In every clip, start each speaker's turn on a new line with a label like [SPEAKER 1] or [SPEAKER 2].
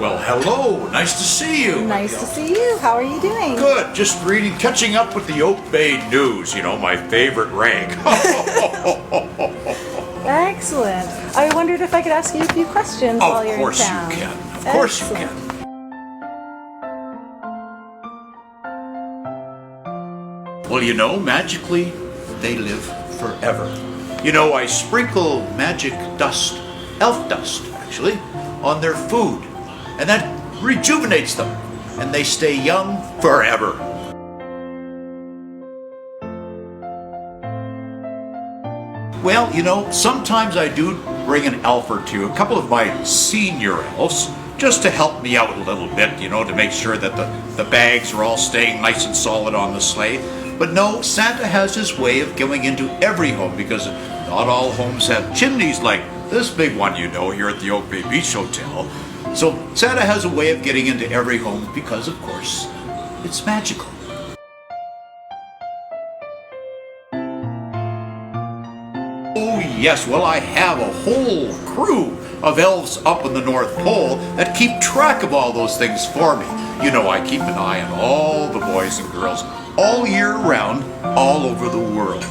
[SPEAKER 1] Well, hello. Nice to see you.
[SPEAKER 2] Nice to see you. How are you doing?
[SPEAKER 1] Good. Just reading, catching up with the Oak Bay News. You know, my favorite rag.
[SPEAKER 2] Excellent. I wondered if I could ask you a few questions while you're in
[SPEAKER 1] Of
[SPEAKER 2] town.
[SPEAKER 1] course you can. Of course you can. Well, you know, magically, they live forever. You know, I sprinkle magic dust, elf dust, actually, on their food. And that rejuvenates them. And they stay young forever. Well, you know, sometimes I do bring an elf or two, a couple of my senior elves, just to help me out a little bit, you know, to make sure that the bags are all staying nice and solid on the sleigh. But no, Santa has his way of going into every home because not all homes have chimneys like this big one, you know, here at the Oak Bay Beach Hotel. So Santa has a way of getting into every home because, of course, it's magical. Oh yes, well I have a whole crew of elves up in the North Pole that keep track of all those things for me. You know, I keep an eye on all the boys and girls all year round, all over the world.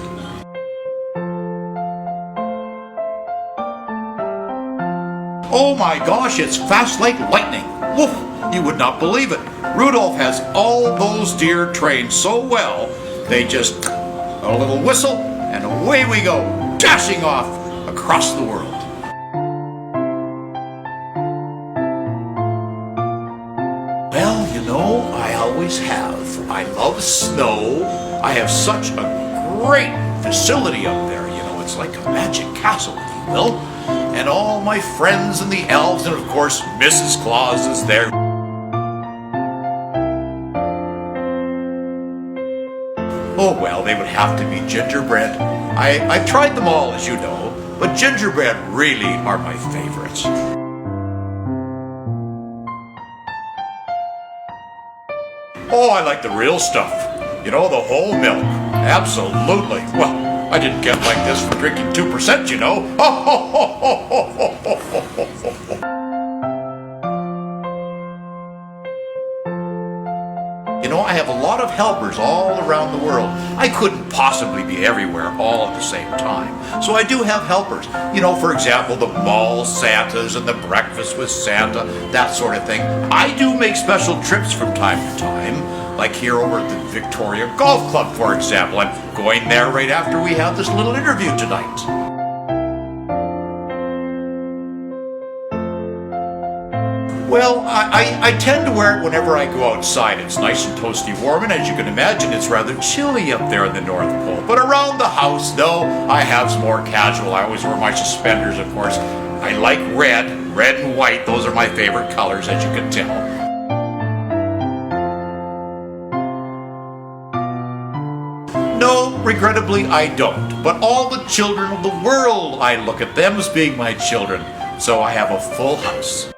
[SPEAKER 1] Oh my gosh, it's fast like lightning. Woof, you would not believe it. Rudolph has all those deer trained so well, they just a little whistle and away we go, dashing off across the world. Well, you know, I always have. I love snow. I have such a great facility up there. You know, it's like a magic castle, if you will. And all my friends and the elves, and of course, Mrs. Claus is there. Oh, well, they would have to be gingerbread. I've tried them all, as you know, but gingerbread really are my favorites. Oh, I like the real stuff. You know, the whole milk. Absolutely. Well, I didn't get like this for drinking 2%, you know. You know, I have a lot of helpers all around the world. I couldn't possibly be everywhere all at the same time. So I do have helpers. You know, for example, the mall Santas and the breakfast with Santa, that sort of thing. I do make special trips from time to time. Like here over at the Victoria Golf Club, for example. I'm going there right after we have this little interview tonight. Well, I tend to wear it whenever I go outside. It's nice and toasty warm, and as you can imagine, it's rather chilly up there in the North Pole. But around the house, though, I have some more casual. I always wear my suspenders, of course. I like red and white. Those are my favorite colors, as you can tell. No, regrettably, I don't. But all the children of the world, I look at them as being my children. So I have a full house.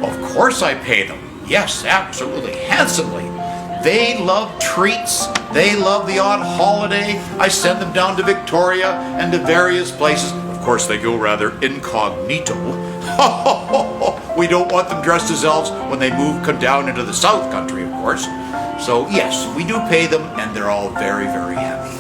[SPEAKER 1] Of course I pay them. Yes, absolutely, handsomely. They love treats. They love the odd holiday. I send them down to Victoria and to various places. Of course, they go rather incognito. We don't want them dressed as elves when they come down into the South Country, of course. So yes, we do pay them, and they're all very, very happy.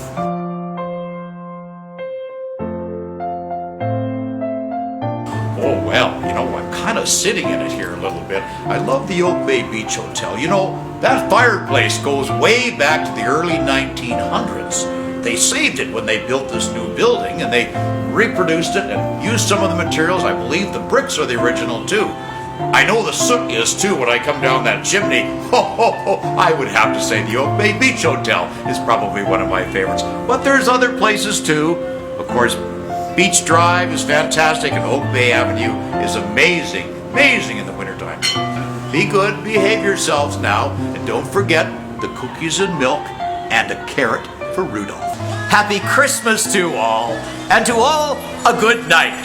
[SPEAKER 1] Oh well, you know, I'm kind of sitting in it here a little bit. I love the Oak Bay Beach Hotel. You know, that fireplace goes way back to the early 1900s. They saved it when they built this new building, and they reproduced it and used some of the materials. I believe the bricks are the original too. I know the soot is too when I come down that chimney. I would have to say the Oak Bay Beach Hotel is probably one of my favorites. But there's other places too. Of course, Beach Drive is fantastic, and Oak Bay Avenue is amazing, amazing in the wintertime. Be good, behave yourselves now, and don't forget the cookies and milk and a carrot for Rudolph. Happy Christmas to all, and to all a good night.